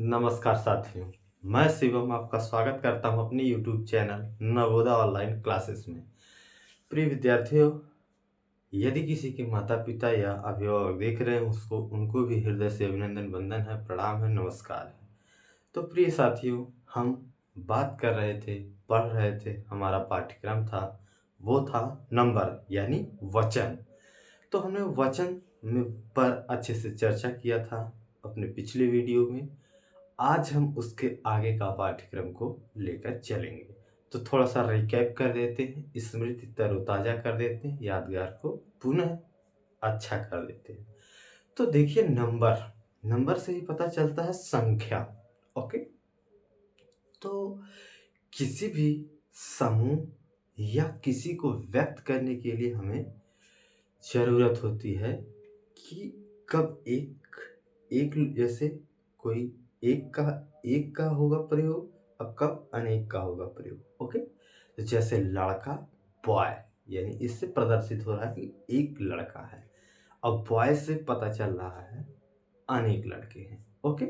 नमस्कार साथियों, मैं शिवम आपका स्वागत करता हूं अपने YouTube channel Navodaya online classes में। प्रिय विद्यार्थियों, यदि किसी के माता-पिता या अभिभावक देख रहे हैं उसको उनको भी हृदय से अभिनंदन, वंदन है, प्रणाम है, नमस्कार है। तो प्रिय साथियों, हम बात कर रहे थे, पढ़ रहे थे, हमारा पाठ्यक्रम था, वो था नंबर यानी वचन। तो हमने वचन में पर अच्छे से चर्चा किया था अपने पिछले वीडियो में। आज हम उसके आगे का पाठ्यक्रम को लेकर चलेंगे। तो थोड़ा-सा रिकैप कर देते हैं, स्मृति तरोताज़ा कर देते हैं, यादगार को पुनः अच्छा कर देते हैं। तो देखिए नंबर, नंबर से ही पता चलता है संख्या, ओके? तो किसी भी समूह या किसी को व्यक्त करने के लिए हमें ज़रूरत होती है कि कब एक एक जैसे कोई एक का होगा प्रयोग और कब अनेक का होगा प्रयोग, ओके? तो जैसे लड़का बॉय यानी इससे प्रदर्शित हो रहा है कि एक लड़का है और बॉय से पता चल रहा है अनेक लड़के हैं, ओके?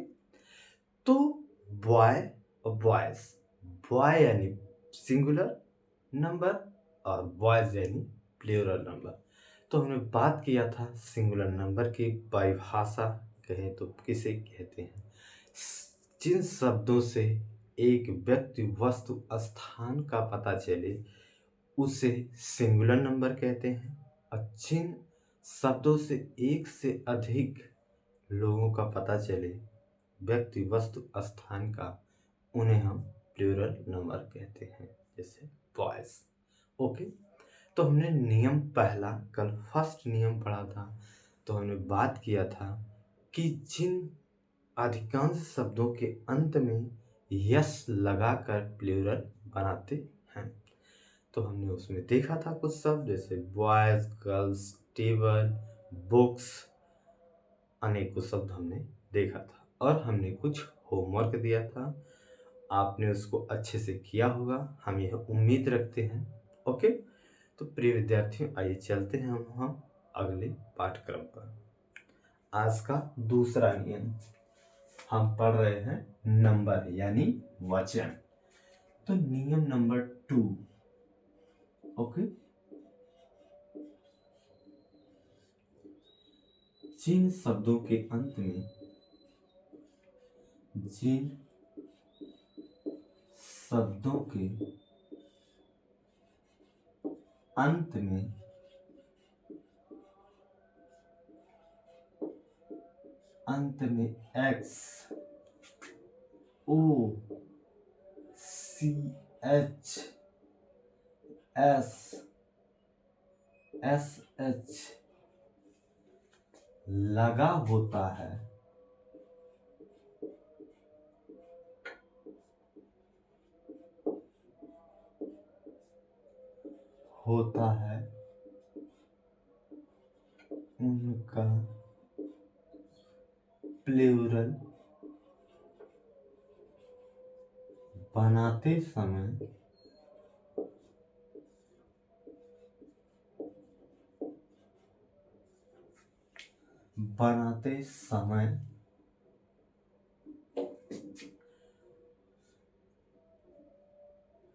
तो बॉय और बॉयज, बॉय यानी सिंगुलर नंबर और बॉयज यानी प्लूरल नंबर। तो हमने बात किया था सिंगुलर नंबर की परिभाषा कहें तो किसे कहते हैं, जिन शब्दों से एक व्यक्ति वस्तु स्थान का पता चले उसे सिंगुलर नंबर कहते हैं और जिन शब्दों से एक से अधिक लोगों का पता चले व्यक्ति वस्तु स्थान का उन्हें हम प्लूरल नंबर कहते हैं, जैसे बॉयज, ओके? तो हमने नियम पहला कल फर्स्ट नियम पढ़ा था। तो हमने बात किया था कि जिन अधिकांश शब्दों के अंत में यस लगाकर प्लूरल बनाते हैं, तो हमने उसमें देखा था कुछ शब्द जैसे बॉयज, गर्ल्स, टेबल, बुक्स, अनेकों शब्द हमने देखा था और हमने कुछ होमवर्क दिया था। आपने उसको अच्छे से किया होगा, हम यह उम्मीद रखते हैं, ओके? तो प्रिय विद्यार्थियों, आइए चलते हैं हम अगले पाठ्यक्रम पर। आज का दूसरा नियम हम पढ़ रहे हैं नंबर यानी वचन। तो नियम नंबर 2, ओके? जिन शब्दों के अंत में जिन शब्दों के अंत में X, O, C, H, S, S, H लगा होता है, उनका प्लूरल बनाते समय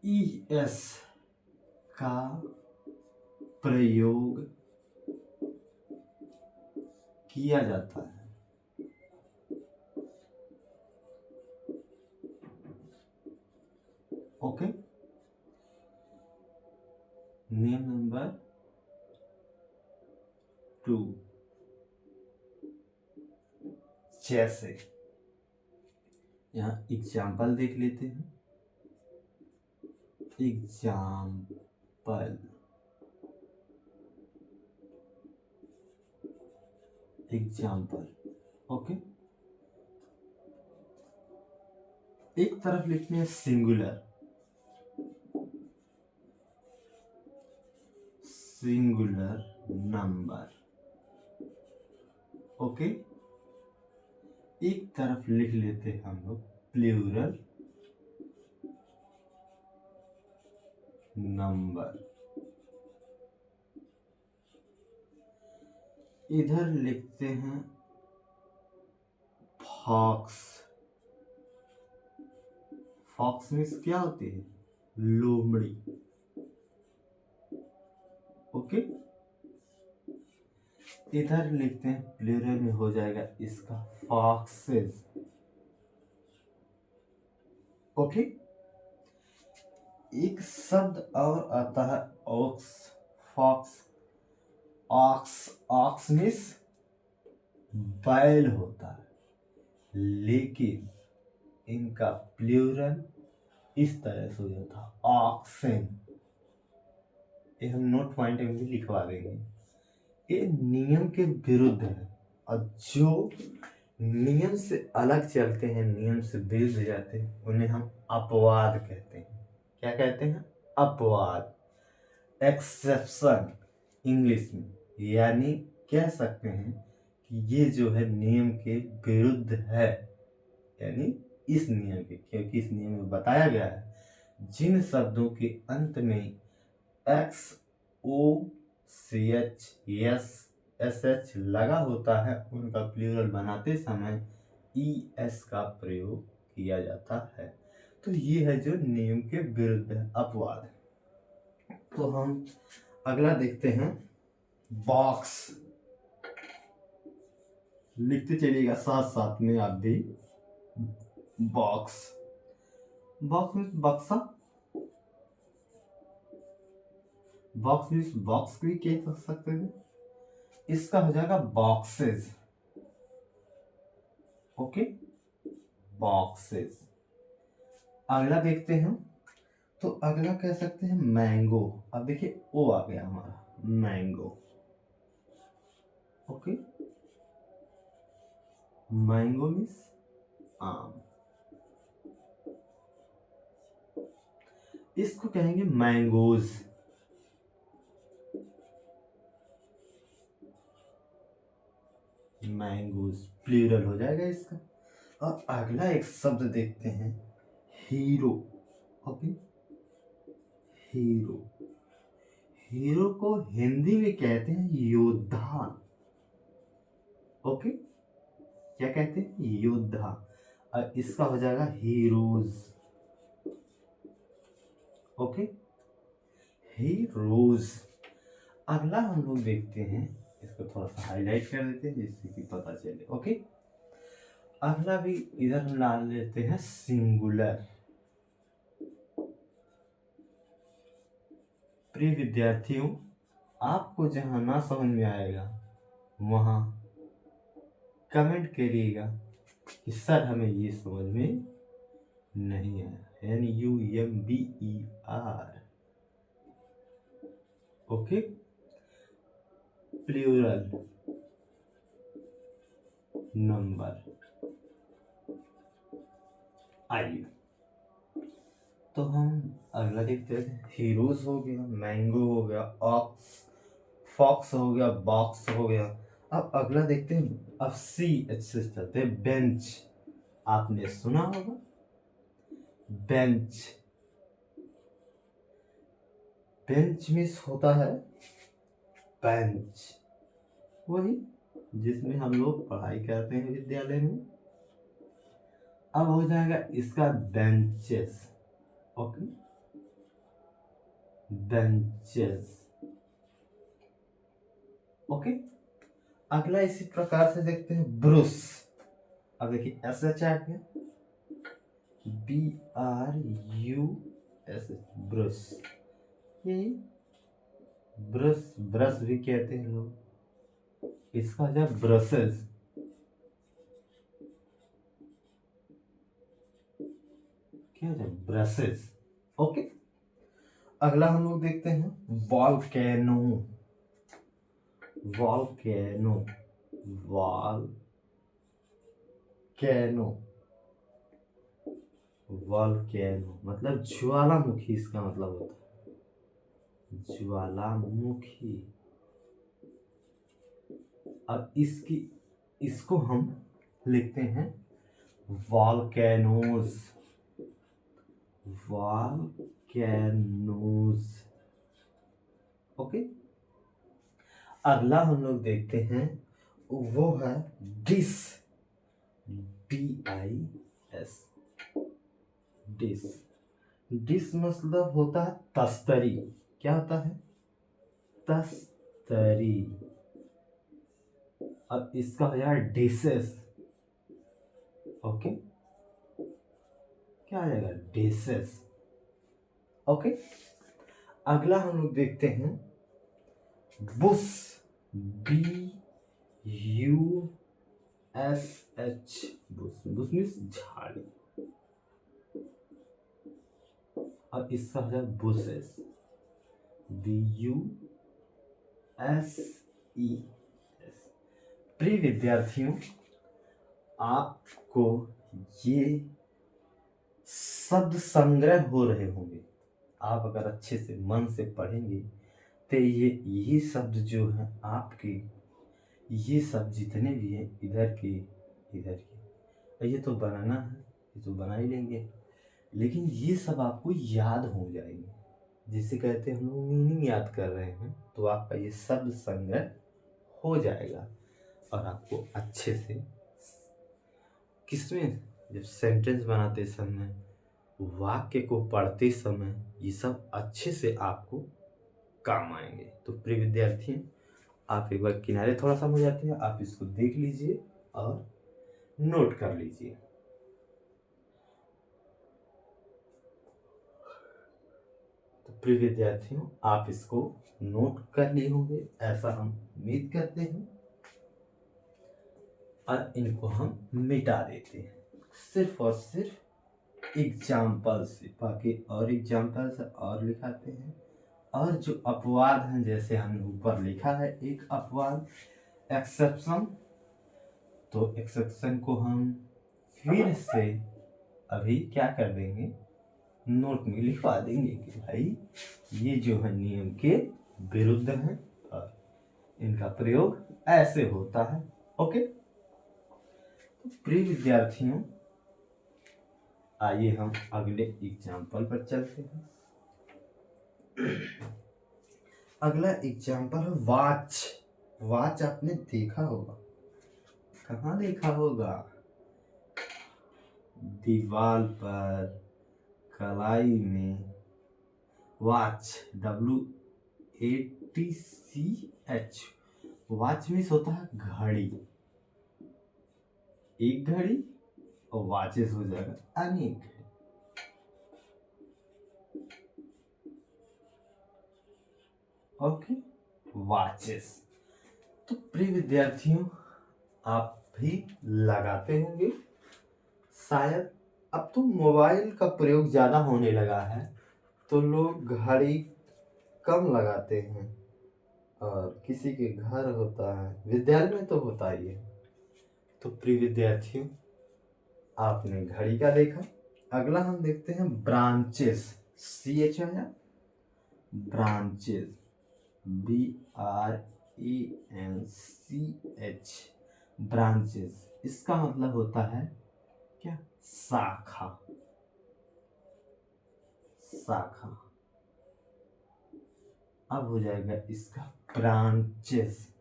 ES का प्रयोग किया जाता है, ओके? नियम नंबर 2, जैसे यहां एग्जाम्पल देख लेते हैं। Example, okay? एक तरफ लिखते हैं सिंगुलर नंबर, ओके? एक तरफ लिख लेते हैं हम लोग प्लूरल नंबर, इधर लिखते हैं फॉक्स, फॉक्स मीन्स क्या होती है? लोमड़ी। ओके, इधर लिखते हैं प्लूरल में हो जाएगा इसका फॉक्सेस। ओके, एक शब्द और आता है ox, fox, ox, ox means बैल होता है, लेकिन इनका प्लूरल इस तरह से हो जाता है ऑक्सेन। ये हम नोट पॉइंट में भी लिखवा देंगे। ये नियम के विरुद्ध है, और जो नियम से अलग चलते हैं, नियम से विरुद्ध जाते हैं, उन्हें हम अपवाद कहते हैं। क्या कहते हैं? अपवाद, एक्सेप्शन इंग्लिश में। यानी कह सकते हैं कि ये जो है नियम के विरुद्ध है, यानी इस नियम के, क्योंकि इस नियम में बताया गया है जिन शब्दों के अंत में X, O, C H, S, S H लगा होता है, उनका प्लूरल बनाते समय ई एस का प्रयोग किया जाता है। तो ये है जो नियम के विरुद्ध है, अपवाद। तो हम अगला देखते हैं, बॉक्स। लिखते चलिएगा साथ साथ में आप भी। बॉक्स, बॉक्स मीन्स बक्सा, बॉक्स मीन्स बॉक्स भी कह सकते हैं। इसका हो जाएगा बॉक्सेस। Okay, boxes. अगला देखते हैं, तो अगला कह सकते हैं मैंगो। अब देखिए ओ आ गया हमारा, मैंगो। ओके, मैंगो मीन्स आम। इसको कहेंगे मैंगोज। मैंगोज प्लूरल हो जाएगा इसका। और अगला एक शब्द देखते हैं, हीरो। ओके, हीरो, हीरो को हिंदी में कहते हैं योद्धा। ओके, क्या कहते हैं? योद्धा। और इसका हो जाएगा हीरोज। Okay, heroes. अगला हम लोग देखते हैं, इसको थोड़ा सा हाईलाइट कर देते हैं जिससे कि पता चले। ओके, अगला भी इधर हम डाल लेते हैं सिंगुलर। प्रिय विद्यार्थियों, आपको जहां ना समझ में आएगा वहां कमेंट करिएगा कि सर हमें ये समझ में नहीं आया। NUMBER। Okay, plural number. आइए तो हम अगला देखते हैं, हीरोज हो गया, मैंगो हो गया, ऑक्स, फॉक्स हो गया, बॉक्स हो गया। अब अगला देखते हैं, अब सी एच से चलते हैं, बेंच। आपने सुना होगा बेंच। बेंच मीन्स होता है बेंच, वही जिसमें हम लोग पढ़ाई करते हैं विद्यालय में। अब हो जाएगा इसका बेंचेस। Okay, benches. ओके, अगला इसी प्रकार से देखते हैं, ब्रुश। अब देखिए एस एच आ गया, BRUS, ब्रश। ये ब्रश, ब्रश भी कहते हैं लोग। इसका जो ब्रशेस। क्या है? ब्रशेस। ओके, अगला हम लोग देखते हैं वॉल्केनो। वॉल्केनो, वॉल्केनो, वॉल्केनो मतलब ज्वालामुखी, इसका मतलब होता है ज्वालामुखी। अब इसको हम लिखते हैं वॉल्केनोज। वॉल्केनोज। ओके, अगला हम लोग देखते हैं, वो है डिस। DIS, dish. डिश मतलब होता है तस्तरी। क्या होता है? तस्तरी। अब इसका हो जाएगा डिशेस। ओके, क्या आ जाएगा? डिशेस। ओके, अगला हम लोग देखते हैं Bush. BUSH। Bush, Bush means झाड़ी। अब इसका हो जाएगा बुशेस। BUSES। प्रिय विद्यार्थियों, आपको ये शब्द संग्रह हो रहे होंगे। आप अगर अच्छे से मन से पढ़ेंगे तो ये शब्द जो है आपके, ये शब्द जितने भी हैं इधर के इधर के, ये तो बनाना है, ये तो बना ही लेंगे, लेकिन ये सब आपको याद हो जाएंगे। जिसे कहते हैं हम लोग मीनिंग याद कर रहे हैं, तो आपका ये शब्द संग्रह हो जाएगा और आपको अच्छे से किसमें, जब सेंटेंस बनाते समय, वाक्य को पढ़ते समय, ये सब अच्छे से आपको काम आएंगे। तो प्रिय विद्यार्थी, आप एक बार किनारे थोड़ा सा हो जाते हैं, आप इसको देख लीजिए और नोट कर लीजिए। तो प्रिय विद्यार्थियों, आप इसको नोट कर लिए होंगे, ऐसा हम उम्मीद करते हैं, और इनको हम मिटा देते हैं सिर्फ और सिर्फ एग्जाम्पल से। बाकी और एग्जाम्पल्स और लिखाते हैं, और जो अपवाद हैं, जैसे हमने ऊपर लिखा है एक अपवाद, एक्सेप्शन, तो एक्सेप्शन को हम फिर से अभी क्या कर देंगे, नोट में लिखवा देंगे कि भाई ये जो है नियम के विरुद्ध है और इनका प्रयोग ऐसे होता है। ओके, तो प्रिय विद्यार्थियों, आइए हम अगले एग्जाम्पल पर चलते हैं। अगला एग्जाम्पल है वॉच। वॉच आपने देखा होगा, कहाँ देखा होगा? दीवार पर, कलाई में। Watch, WATCH। वॉच मीन्स होता है घड़ी, एक घड़ी, और वॉचेस हो जाएगा अनेक घड़ी। Okay, watches. तो प्रिय विद्यार्थियों, आप भी लगाते होंगे शायद। अब तो मोबाइल का प्रयोग ज्यादा होने लगा है, तो लोग घड़ी कम लगाते हैं, और किसी के घर होता है, विद्यालय में तो होता ही है। तो प्रिय विद्यार्थियों, आपने घड़ी का देखा। अगला हम देखते हैं ब्रांचेस। CH आया, ब्रांचेस, BRANCH। ब्रांचेस, इसका मतलब होता है क्या? शाखा। शाखा। अब हो जाएगा इसका ब्रांचेस।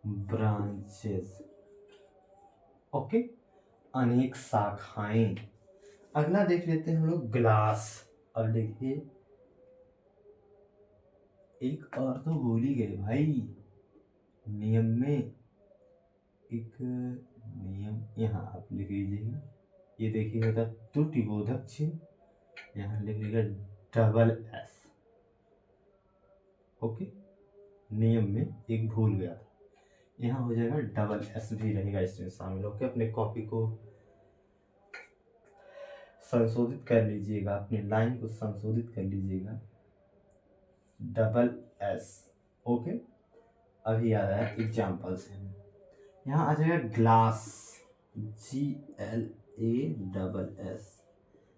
ब्रांचेस। ओके, अनेक शाखाएं। अगला देख लेते हैं हम लोग ग्लास। और देखिए, एक और तो भूल ही गए भाई, नियम में एक नियम यहाँ आप लिख लीजिएगा। ये देखिएगा, त्रुटिबोधक चिन्ह, यहाँ लिख लीजिएगा SS। ओके, नियम में एक भूल गया था, यहाँ हो जाएगा SS भी रहेगा इसमें शामिल। ओके, अपने कॉपी को संशोधित कर लीजिएगा, अपनी लाइन को संशोधित कर लीजिएगा, SS। ओके, अभी आ रहा है एग्जाम्पल से। यहाँ आ जाएगा glass, GLASS।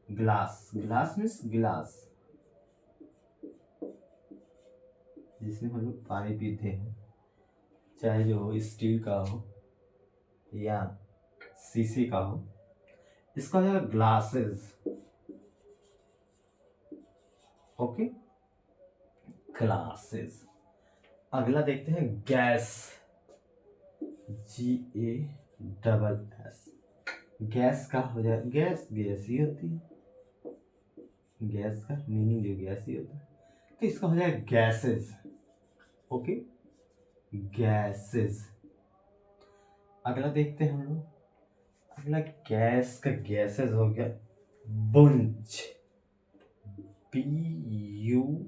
Glass, glass means गिलास, जिसमें हम लोग पानी पीते हैं, चाहे जो हो स्टील का हो या शीशे का हो। इसका है ग्लासेस। Okay, glasses. अगला देखते हैं गैस, GASS। गैस का हो जाए, गैस गैस ही होती है, गैस का मीनिंग जो गैस ही होता है, तो इसका हो जाए गैसेस। Okay, gases. अगला देखते हैं हम लोग। अगला गैस का गैसेस हो गया बुंच, BUNCH।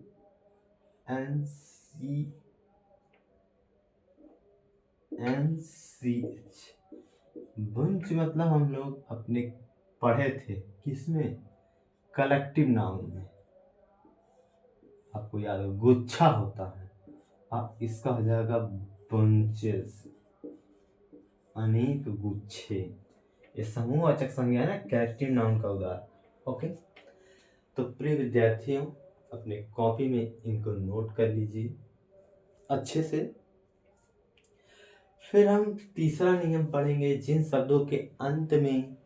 बुंच मतलब हम लोग अपने पढ़े थे किसमें, कलेक्टिव नाउन में, आपको याद हो गुच्छा होता है, अब इसका हो जाएगा बंचेस, अनेक गुच्छे। ये समूहवाचक संज्ञा है ना, कलेक्टिव नाउन का उदाहरण। ओके, तो प्रिय विद्यार्थियों, अपने कॉपी में इनको नोट कर लीजिए अच्छे से। फिर हम तीसरा नियम पढ़ेंगे, जिन शब्दों के अंत में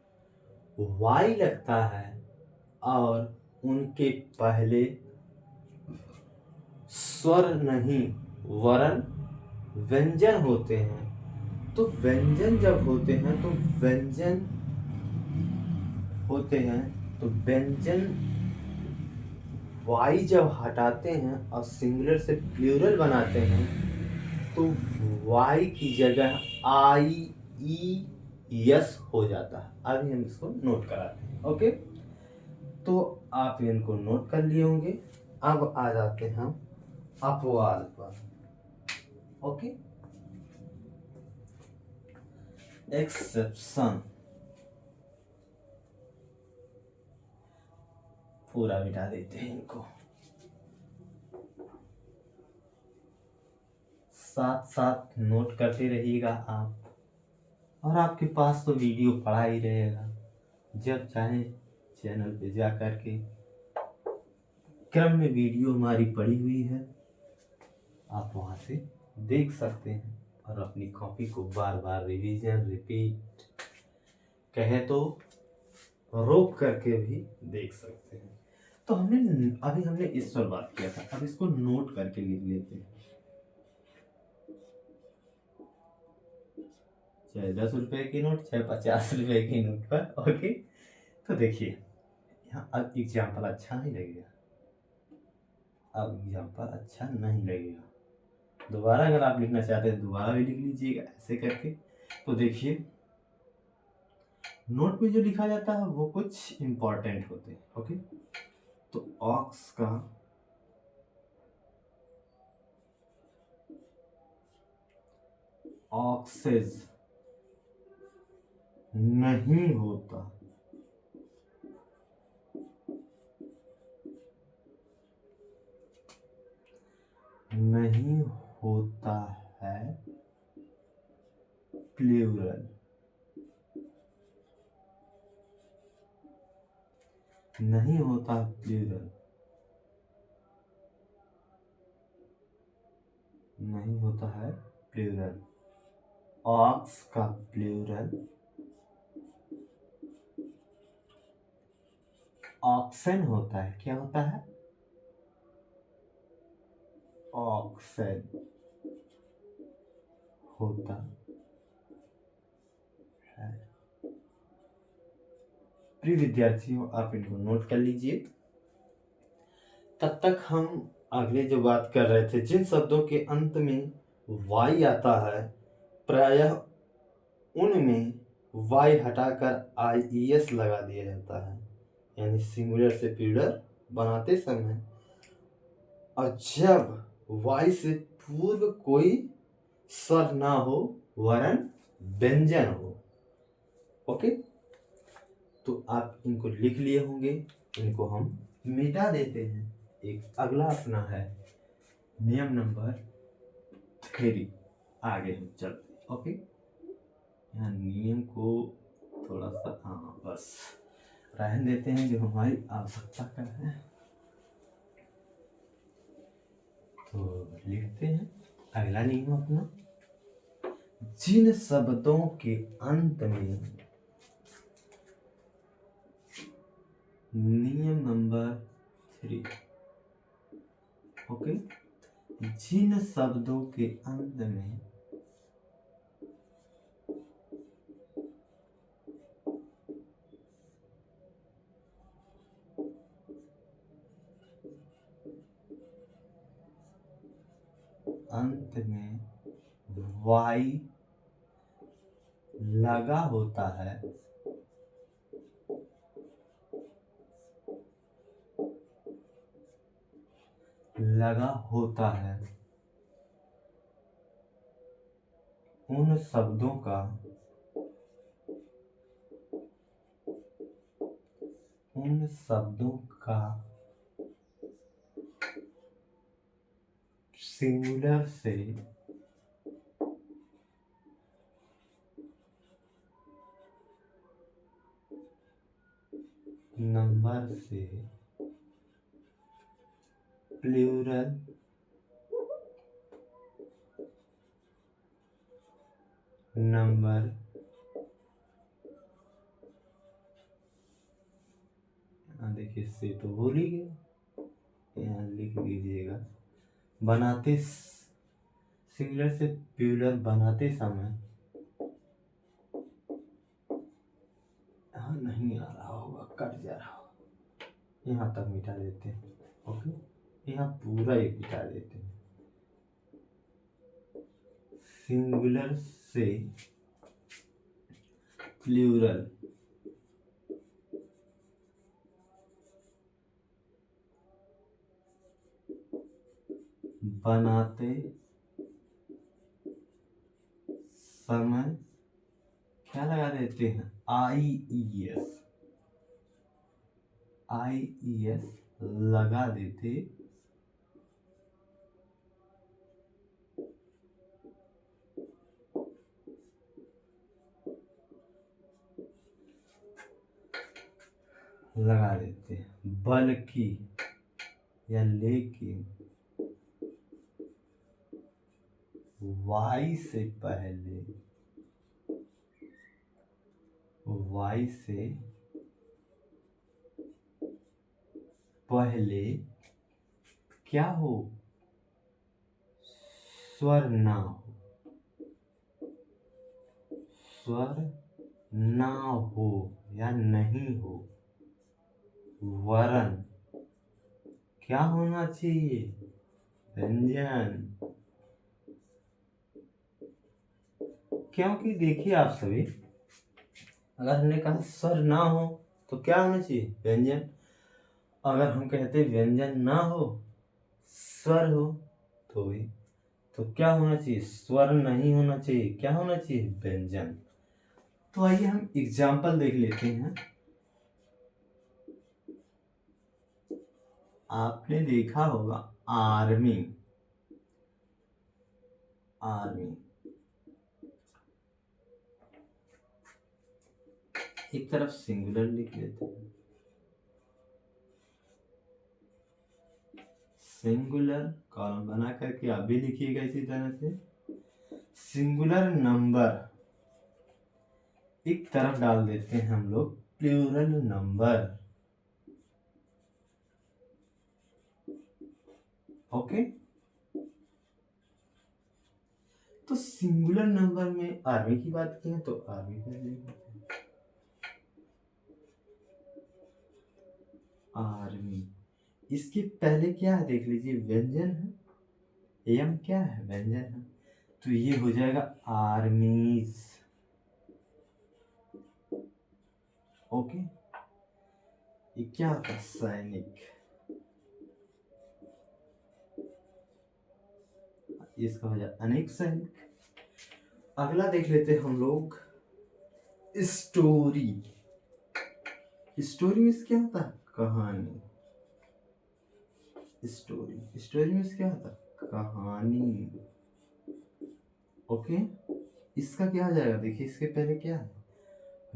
वाई लगता है और उनके पहले स्वर नहीं वरन व्यंजन होते हैं, तो व्यंजन जब होते हैं तो व्यंजन होते हैं तो व्यंजन वाई जब हटाते हैं और सिंगुलर से प्लूरल बनाते हैं तो वाई की जगह आई ई यस हो जाता है। अभी हम इसको नोट कराते हैं। ओके, तो आप इनको नोट कर लिए होंगे। अब आ जाते हैं हम अपवाद पर। ओके, एक्सेप्शन, पूरा मिटा देते हैं इनको। साथ साथ नोट करते रहिएगा आप, और आपके पास तो वीडियो पड़ा ही रहेगा, जब चाहे चैनल पे जा करके क्रम में वीडियो हमारी पड़ी हुई है, आप वहां से देख सकते हैं और अपनी कॉपी को बार बार रिवीजन रिपीट कहे तो रोक करके भी देख सकते हैं। तो हमने इस पर बात किया था, अब इसको नोट करके लिख लेते हैं। चाहे 10 रुपए की नोट, चाहे 50 रुपए की नोट पर। ओके, तो देखिए यहाँ अब एग्जाम्पल अच्छा नहीं लगेगा, अब एग्जाम्पल अच्छा नहीं लगेगा। दोबारा अगर आप लिखना चाहते हैं दोबारा भी लिख लीजिएगा ऐसे करके। तो देखिए नोट में जो लिखा जाता है वो कुछ इंपॉर्टेंट होते हैं। ओके, तो ऑक्स का ऑक्सेज नहीं होता, नहीं होता है प्लूरल, नहीं होता प्लूरल, नहीं होता है प्लूरल। ऑक्स का प्लूरल ऑक्सन होता है। क्या होता है? ऑक्सन होता है। प्रिय विद्यार्थियों, आप इनको नोट कर लीजिए। तब तक हम अगले जो बात कर रहे थे, जिन शब्दों के अंत में वाई आता है प्रायः उनमें वाई हटाकर आईईएस लगा दिया जाता है, यानी सिंगुलर से प्लूरल बनाते समय, और जब वाई से पूर्व कोई स्वर ना हो वरन व्यंजन हो। ओके, तो आप इनको लिख लिए होंगे, इनको हम मिटा देते हैं। एक अगला अपना है नियम नंबर 3, आगे हम चलते हैं। ओके, यहाँ नियम को थोड़ा सा बस रहने देते हैं जो हमारी आवश्यकता का है। तो लिखते हैं अगला नियम अपना, जिन शब्दों के अंत में, नियम नंबर 3। ओके, जिन शब्दों के अंत में अंत में वाई लगा होता है उन शब्दों का सिंगुलर से नंबर से प्लूरल नंबर देखिए से तो भूल ही गए, यहाँ लिख लीजिएगा। बनाते सिंगुलर से प्लूरल बनाते समय नहीं आ रहा होगा, कट जा रहा होगा, यहाँ तक मिटा देते हैं। ओके, यहाँ पूरा ही मिटा देते हैं। सिंगुलर से प्लूरल बनाते समय क्या लगा देते हैं, IES लगा देते बल्कि या लेकिन वाई से पहले क्या हो, स्वर ना हो या नहीं हो, वरन क्या होना चाहिए, व्यंजन। क्योंकि देखिए आप सभी, अगर हमने कहा स्वर ना हो तो क्या होना चाहिए, व्यंजन। अगर हम कहते व्यंजन ना हो स्वर हो तो क्या होना चाहिए, स्वर नहीं होना चाहिए, क्या होना चाहिए, व्यंजन। तो आइए हम एग्जाम्पल देख लेते हैं। आपने देखा होगा आर्मी, एक तरफ सिंगुलर लिख लेते हैं, सिंगुलर कॉलम बना करके आप भी लिखिएगा इसी तरह से। सिंगुलर नंबर एक तरफ डाल देते हैं हम लोग प्लूरल नंबर। ओके, तो सिंगुलर नंबर में आर्मी की बात की है तो आर्मी पहले, आर्मी। इसके पहले क्या है देख लीजिए, व्यंजन है, एम क्या है, व्यंजन है, तो ये हो जाएगा आर्मीज। ओके, ये क्या होता है, सैनिक। इसका हो जाए अनेक सैनिक। अगला देख लेते हैं हम लोग स्टोरी। स्टोरी में क्या होता है, कहानी। स्टोरी में क्या होता है, कहानी। ओके, इसका क्या हो जाएगा, देखिए इसके पहले क्या है,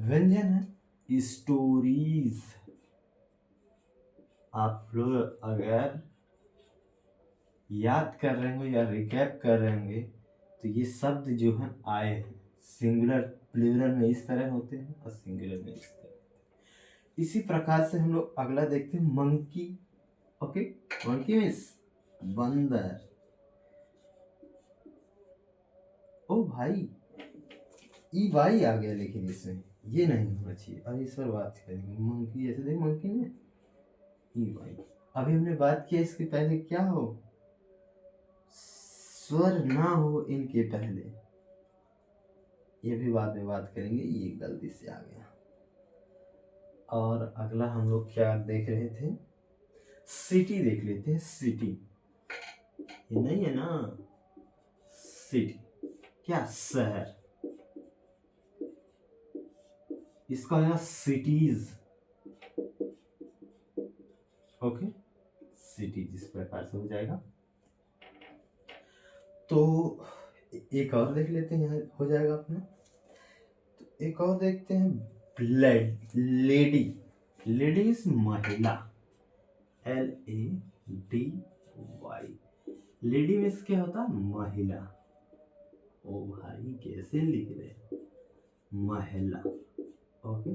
व्यंजन है, स्टोरीज। आप लोग अगर याद कर रहे होंगे या रिकैप कर रहे होंगे तो ये शब्द जो है आए हैं, सिंगुलर प्लूरल में इस तरह होते हैं और सिंगुलर में इस तरह। इसी प्रकार से हम लोग अगला देखते हैं मंकी। ओके, मंकी मीन्स बंदर। ओ भाई, ई वाई आ गया, लेकिन इसमें ये नहीं होना चाहिए। अब इस पर बात करेंगे, मंकी जैसे देख, मंकी में ई वाई। अभी हमने बात किया इसके पहले क्या हो, स्वर ना हो इनके पहले, ये भी बाद में बात करेंगे, ये गलती से आ गया। और अगला हम लोग क्या देख रहे थे, सिटी देख लेते हैं। सिटी ये नहीं है ना, सिटी क्या, शहर, इसका है सिटीज। ओके, सिटी इस प्रकार से हो जाएगा। तो एक और देख लेते हैं, यहाँ हो जाएगा अपना। तो एक और देखते हैं, लेडी। लेडी इज महिला, LADY। लेडी मीन्स क्या होता है, महिला। ओ भाई कैसे लिख रहे हैं, महिला। ओके,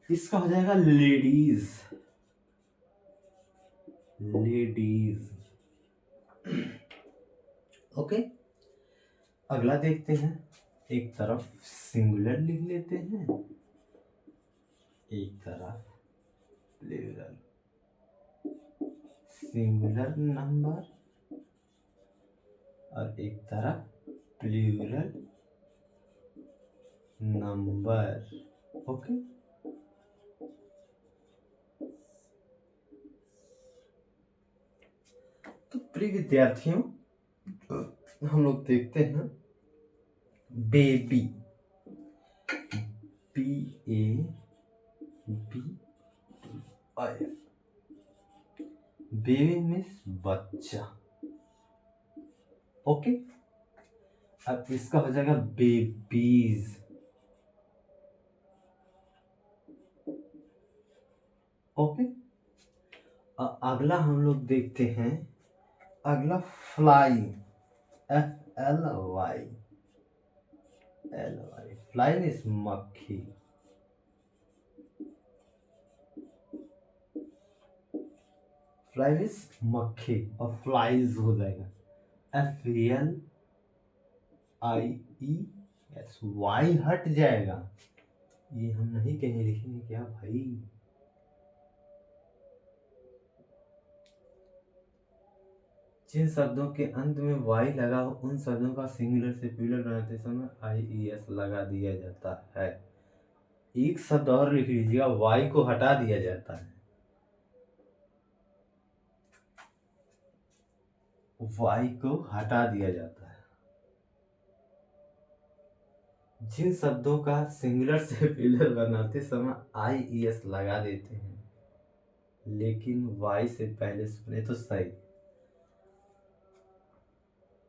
इसका हो जाएगा लेडीज। लेडीज। ओके, अगला देखते हैं। एक तरफ सिंगुलर लिख लेते हैं, एक तरफ प्लूरल। सिंगुलर नंबर और एक तरफ प्लूरल नंबर। ओके, तो प्रिय विद्यार्थियों, हम लोग देखते हैं बेबी, BABY। बेबी मीन्स बच्चा। ओके, अब इसका हो जाएगा बेबीज। ओके, अगला हम लोग देखते हैं, अगला फ्लाई, FLY। फ्लाई मीन्स मक्खी। फ्लाई मीन्स मक्खी, और फ्लाइज हो जाएगा FLIES। वाई हट जाएगा, ये हम नहीं कहीं लिखेंगे क्या भाई। जिन शब्दों के अंत में वाई लगा हो उन शब्दों का सिंगुलर से प्लूरल बनाते समय IES लगा दिया जाता है। एक शब्द और लिख लीजिएगा, वाई को हटा दिया जाता है। वाई को हटा दिया जाता है। जिन शब्दों का सिंगुलर से प्लूरल बनाते समय IES लगा देते हैं, लेकिन वाई से पहले सुने तो सही।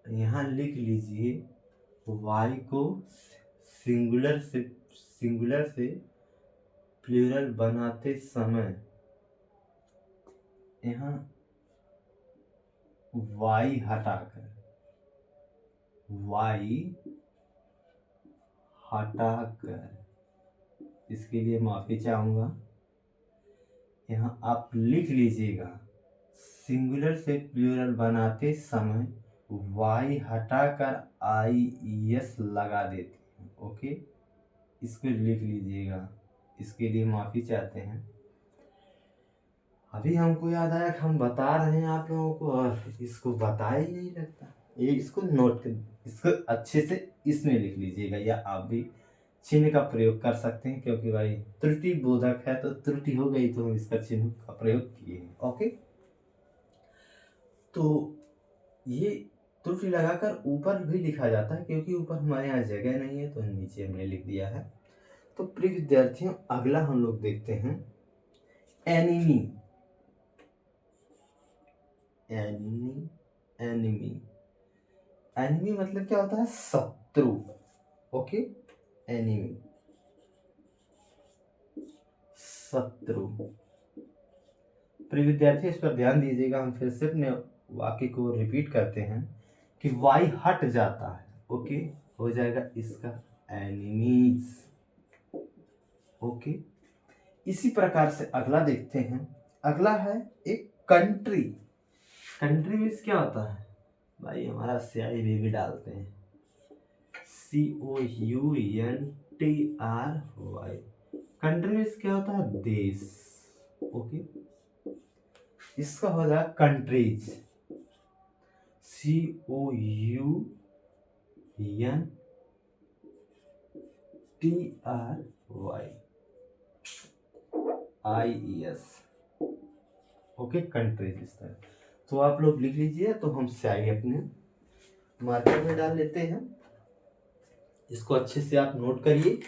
यहाँ लिख लीजिए, वाई को सिंगुलर से प्लूरल बनाते समय यहाँ वाई हटाकर इसके लिए माफी चाहूंगा। यहाँ आप लिख लीजिएगा, सिंगुलर से प्लूरल बनाते समय वाई हटाकर IES लगा देते हैं। ओके, इसको लिख लीजिएगा, इसके लिए माफी चाहते हैं। अभी हमको याद आया कि हम बता रहे हैं आप लोगों को और इसको बताया ही नहीं लगता। ये इसको नोट कर, इसको अच्छे से इसमें लिख लीजिएगा, या आप भी चिन्ह का प्रयोग कर सकते हैं, क्योंकि भाई त्रुटि बोधक है, तो त्रुटि हो गई तो हम इसका चिन्ह का प्रयोग किए हैं। ओके, तो ये त्रुटि लगाकर ऊपर भी लिखा जाता है, क्योंकि ऊपर हमारे यहाँ जगह नहीं है तो नीचे हमने लिख दिया है। तो प्रिय विद्यार्थियों, अगला हम लोग देखते हैं एनिमी। एनिमी मतलब क्या होता है, शत्रु। ओके, एनिमी शत्रु। प्रिय विद्यार्थी, इस पर ध्यान दीजिएगा, हम फिर से अपने वाक्य को रिपीट करते हैं कि वाई हट जाता है। ओके, हो जाएगा इसका एनिमीज। ओके, इसी प्रकार से अगला देखते हैं। अगला है एक कंट्री। कंट्री मीन्स क्या होता है भाई, हमारा स्याही भी डालते हैं, COUNTRY। कंट्री मीन्स क्या होता है, देश। ओके, इसका हो जाएगा कंट्रीज, COUNTRYIES। ओके, कंट्रीज इस तरह। तो आप लोग लिख लीजिए, तो हम स्याही अपने मार्कर में डाल लेते हैं। इसको अच्छे से आप नोट करिए।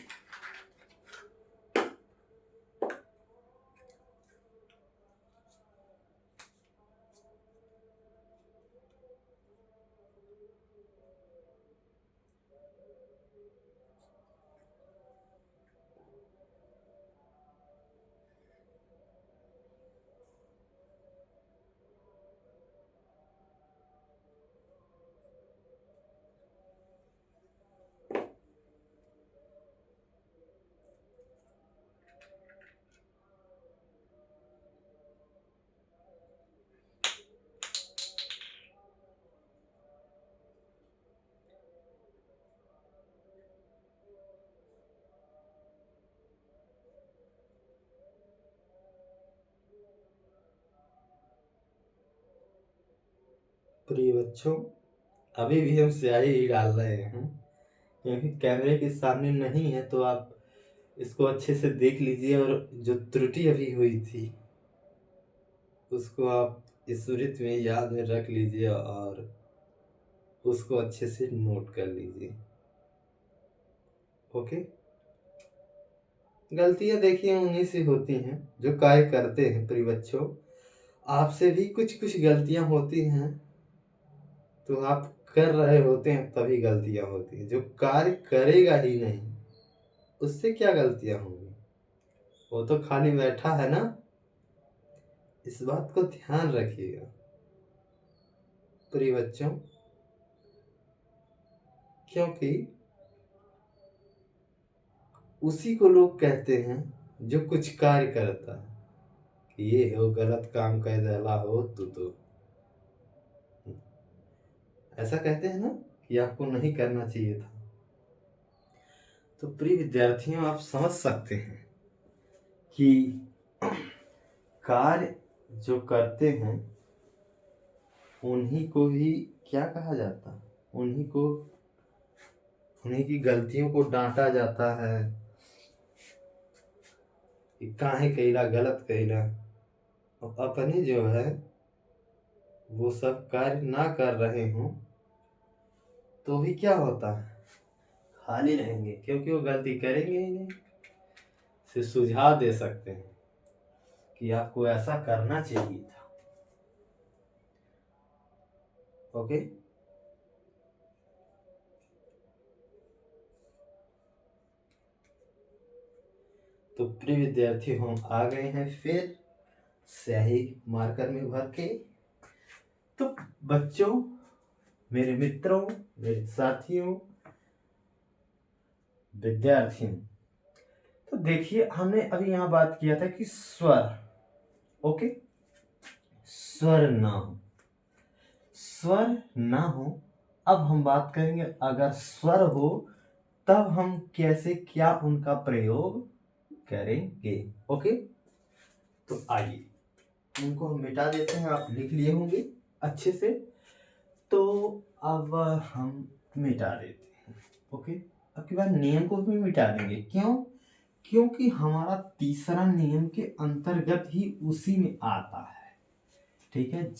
प्रिय बच्चों, अभी भी हम स्याही ही डाल रहे हैं, क्योंकि कैमरे के सामने नहीं है, तो आप इसको अच्छे से देख लीजिए, और जो त्रुटि अभी हुई थी उसको आप स्मृति में, याद में रख लीजिए, और उसको अच्छे से नोट कर लीजिए। ओके, गलतियां देखिए उन्हीं से होती हैं जो कार्य करते हैं। प्रिय बच्चों, आपसे भी कुछ कुछ गलतियां होती हैं, तो आप कर रहे होते हैं तभी गलतियां होती हैं। जो कार्य करेगा ही नहीं, उससे क्या गलतियां होंगी? वो तो खाली बैठा है ना। इस बात को ध्यान रखिएगा प्रिय बच्चों, क्योंकि उसी को लोग कहते हैं जो कुछ कार्य करता है। कि ये हो गलत काम कर डाला हो तो ऐसा कहते हैं ना, कि आपको नहीं करना चाहिए था। तो प्रिय विद्यार्थियों, आप समझ सकते हैं कि कार्य जो करते हैं उन्हीं को ही क्या कहा जाता है, उन्हीं की गलतियों को डांटा जाता है कि काहे कइला, गलत कइला। और अपने जो है वो सब कार्य ना कर रहे हों तो भी क्या होता है, खाली रहेंगे, क्योंकि वो गलती करेंगे ही नहीं। से सुझाव दे सकते हैं कि आपको ऐसा करना चाहिए था। ओके, तो प्रिय विद्यार्थी, हम आ गए हैं फिर स्याही मार्कर में भर के। तो बच्चों, मेरे मित्रों, मेरे साथियों, विद्यार्थियों, तो देखिए, हमने अभी यहाँ बात किया था कि स्वर, ओके, स्वर ना हो। अब हम बात करेंगे, अगर स्वर हो तब हम कैसे, क्या उनका प्रयोग करेंगे। ओके, तो आइए उनको हम मिटा देते हैं। आप लिख लिए होंगे अच्छे से, तो अब हम मिटा देते हैं। ओके, अब के बाद नियम को भी मिटा देंगे। क्यों? क्योंकि हमारा तीसरा नियम के अंतर्गत ही उसी में आता है। ठीक है,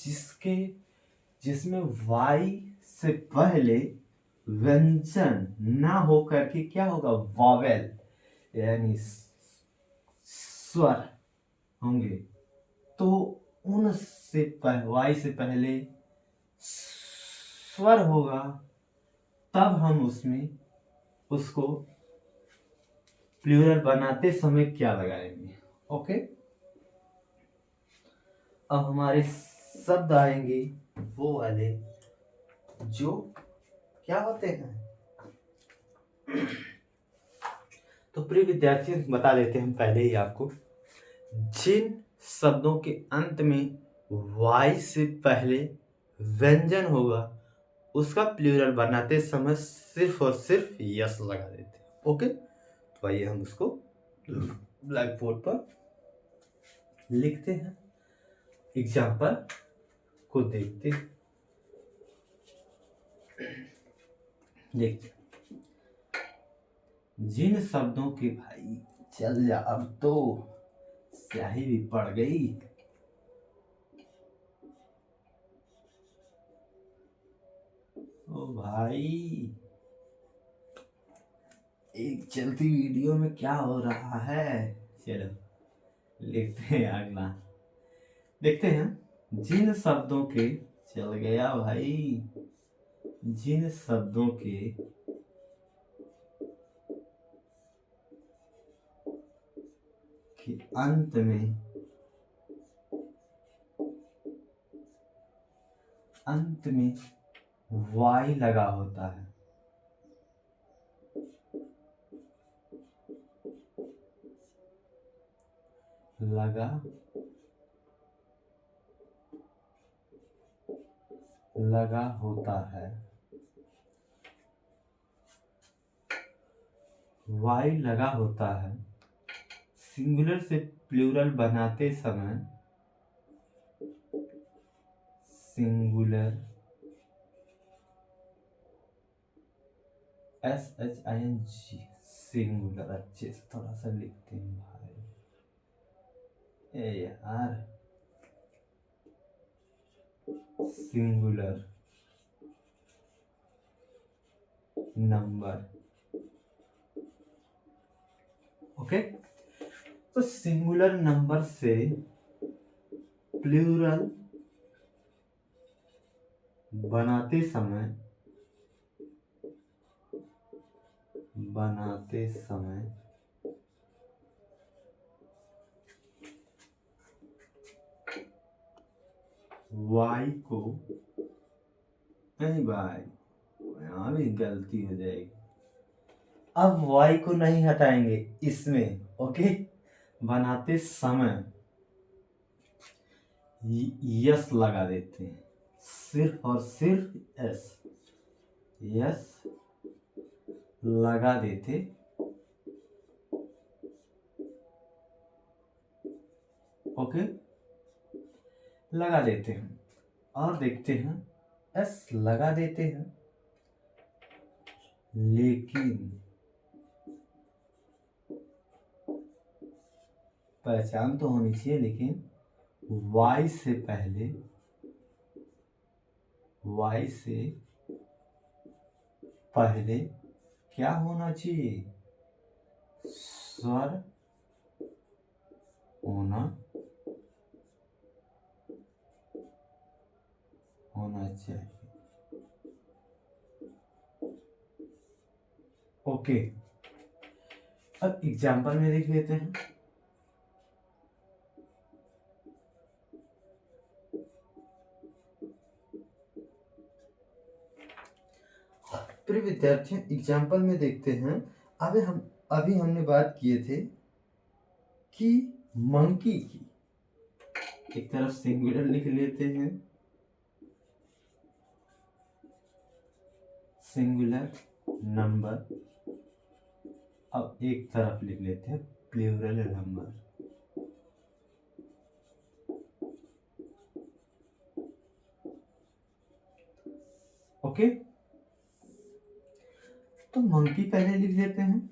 जिसमें वाई से पहले व्यंजन ना हो करके क्या होगा, वॉवेल यानी स्वर होंगे। तो वाई से पहले स्वर होगा, तब हम उसको प्लूरल बनाते समय क्या लगाएंगे। ओके, अब हमारे शब्द आएंगे वो वाले जो क्या होते हैं। तो प्रिय विद्यार्थी, बता देते हैं पहले ही आपको, जिन शब्दों के अंत में वाई से पहले व्यंजन होगा उसका प्लूरल बनाते समय सिर्फ और सिर्फ यस लगा देते हैं। ओके, तो आइए हम उसको ब्लैक बोर्ड पर लिखते हैं, एग्जाम्पल को देखते हैं। देखते जिन शब्दों के भाई चल जा, अब तो स्याही भी पड़ गई। ओ भाई, एक चलती वीडियो में क्या हो रहा है। चलो लिखते हैं अगला, देखते हैं जिन शब्दों के, चल गया भाई, जिन शब्दों के अंत में वाई लगा होता है, लगा होता है, वाई लगा होता है, सिंगुलर से प्लूरल बनाते समय, सिंगुलर SHING, सिंगुलर, अच्छे से थोड़ा सा लिखते हैं भाई, ए यार, सिंगुलर नंबर। ओके, तो सिंगुलर नंबर से प्लूरल बनाते समय वाई को, नहीं भाई यहाँ भी गलती हो जाएगी, अब वाई को नहीं हटाएंगे इसमें। ओके, बनाते समय यस लगा देते हैं, सिर्फ और सिर्फ यस लगा देते, ओके, लगा देते हैं और देखते हैं एस लगा देते हैं, लेकिन पहचान तो होनी चाहिए, लेकिन वाई से पहले क्या होना चाहिए, स्वर होना चाहिए। ओके, अब एग्जाम्पल में देख लेते हैं। प्रिय विद्यार्थियों, एग्जाम्पल में देखते हैं। अभी हमने बात किए थे कि मंकी की, एक तरफ सिंगुलर लिख लेते हैं, सिंगुलर नंबर, अब एक तरफ लिख लेते हैं प्लूरल नंबर। ओके, तो मंकी पहले लिख लेते हैं,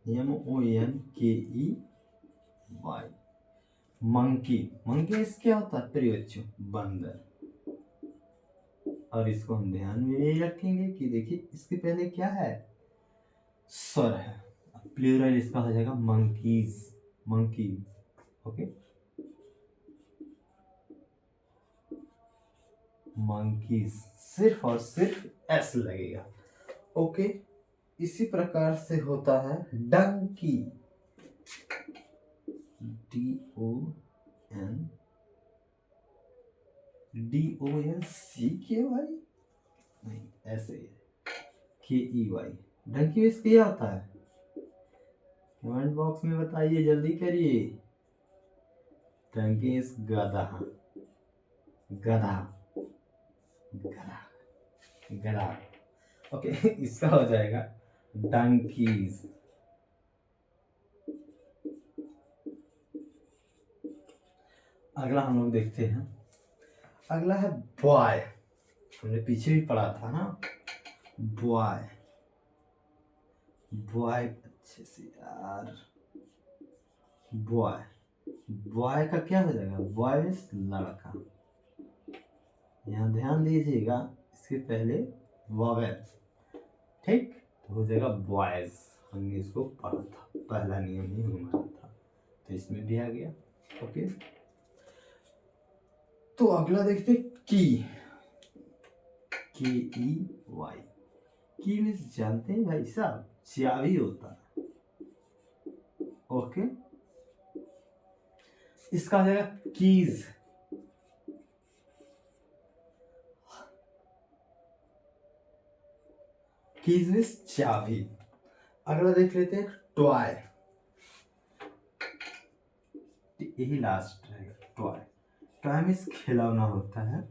MONKEY, मंकी। मंकी क्या होता है प्रिय बच्चों, बंदर। और इसको हम ध्यान में यही रखेंगे कि देखिए इसके पहले क्या है, स्वर है, प्लूरल इसका हो जाएगा मंकीज। ओके, मंकीज, सिर्फ और सिर्फ एस लगेगा। ओके, इसी प्रकार से होता है डंकी, DONCKY, नहीं ऐसे KEY, डंकी इसका क्या होता है, कमेंट बॉक्स में बताइए, जल्दी करिए। डंकी इज गधा, गधा गधा गधा। ओके, इसका हो जाएगा डंकीज। अगला हम लोग देखते हैं, अगला है बॉय। हमने पीछे भी पढ़ा था ना, बॉय। बॉय अच्छे से यार, बॉय। बॉय का क्या हो जाएगा? बॉय मीन्स लड़का। यहाँ ध्यान दीजिएगा, इसके पहले वॉवेल, ठीक, तो हो जाएगा बॉयज। हमने इसको पढ़ा था, पहला नियम ही हमारा था, तो इसमें भी आ गया। ओके, तो अगला देखते की। KEY, की मीन्स जानते हैं भाई साहब, चाबी होता है। ओके, इसका आ जाएगा कीज। कीज मीन्स चाबी। अगला देख लेते हैं टॉय, यही लास्ट रहेगा टॉय। टॉय मीन्स खिलौना होता है।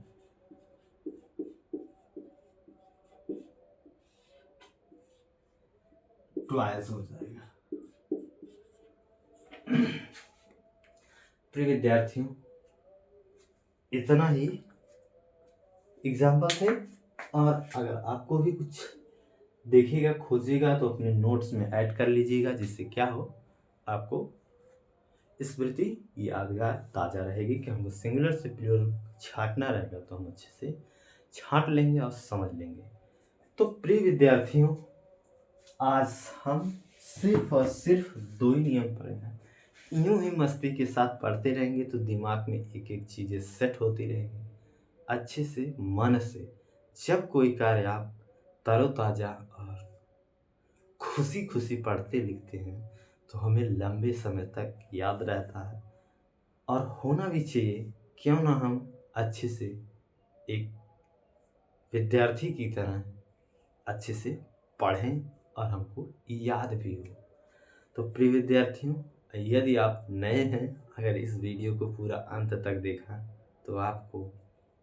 टॉयज हो जाएगा। प्रिय विद्यार्थियों, इतना ही एग्जाम्पल थे, और अगर आपको भी कुछ देखिएगा, खोजिएगा, तो अपने नोट्स में ऐड कर लीजिएगा, जिससे क्या हो, आपको स्मृति यादगार ताज़ा रहेगी कि हमको सिंगुलर से प्लूरल छांटना रहेगा, तो हम अच्छे से छांट लेंगे और समझ लेंगे। तो प्रिय विद्यार्थियों, आज हम सिर्फ और सिर्फ 2 ही नियम पढ़े हैं। यूं ही मस्ती के साथ पढ़ते रहेंगे तो दिमाग में एक एक चीज़ें सेट होती रहेंगी अच्छे से, मन से। जब कोई कार्य आप तरोताज़ा और खुशी खुशी पढ़ते लिखते हैं तो हमें लंबे समय तक याद रहता है, और होना भी चाहिए। क्यों ना हम अच्छे से एक विद्यार्थी की तरह अच्छे से पढ़ें और हमको याद भी हो। तो प्रिय विद्यार्थियों, यदि आप नए हैं, अगर इस वीडियो को पूरा अंत तक देखा, तो आपको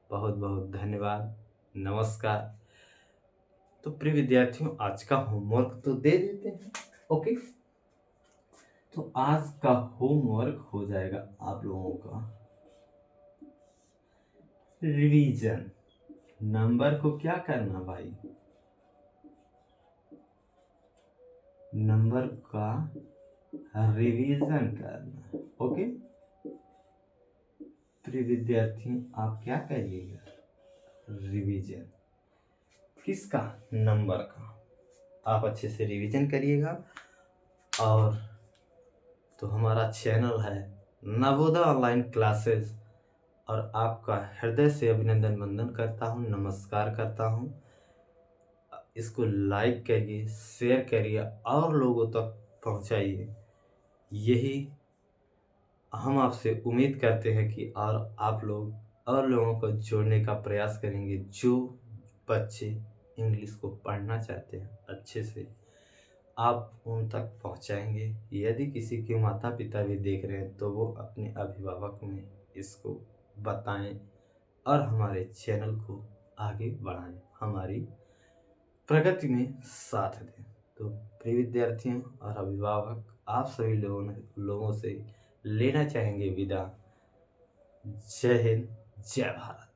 बहुत बहुत धन्यवाद, नमस्कार। तो प्रिय विद्यार्थियों, आज का होमवर्क तो दे देते हैं। ओके, तो आज का होमवर्क हो जाएगा आप लोगों का रिवीजन। नंबर को क्या करना भाई, नंबर का रिवीजन करना। ओके, प्रिय विद्यार्थी, आप क्या करिएगा, रिवीजन किसका, नंबर का। आप अच्छे से रिवीजन करिएगा। और तो हमारा चैनल है नवोदय ऑनलाइन क्लासेस, और आपका हृदय से अभिनंदन वंदन करता हूँ, नमस्कार करता हूँ। इसको लाइक करिए, शेयर करिए और लोगों तक पहुँचाइए। यही हम आपसे उम्मीद करते हैं कि और आप लोग और लोगों को जोड़ने का प्रयास करेंगे, जो बच्चे इंग्लिश को पढ़ना चाहते हैं अच्छे से, आप उन तक पहुंचाएंगे। यदि किसी के माता पिता भी देख रहे हैं तो वो अपने अभिभावक में इसको बताएं और हमारे चैनल को आगे बढ़ाएं, हमारी प्रगति में साथ दें। तो प्रिय विद्यार्थियों और अभिभावक, आप सभी लोगों से लेना चाहेंगे विदा। जय हिंद, जय भारत।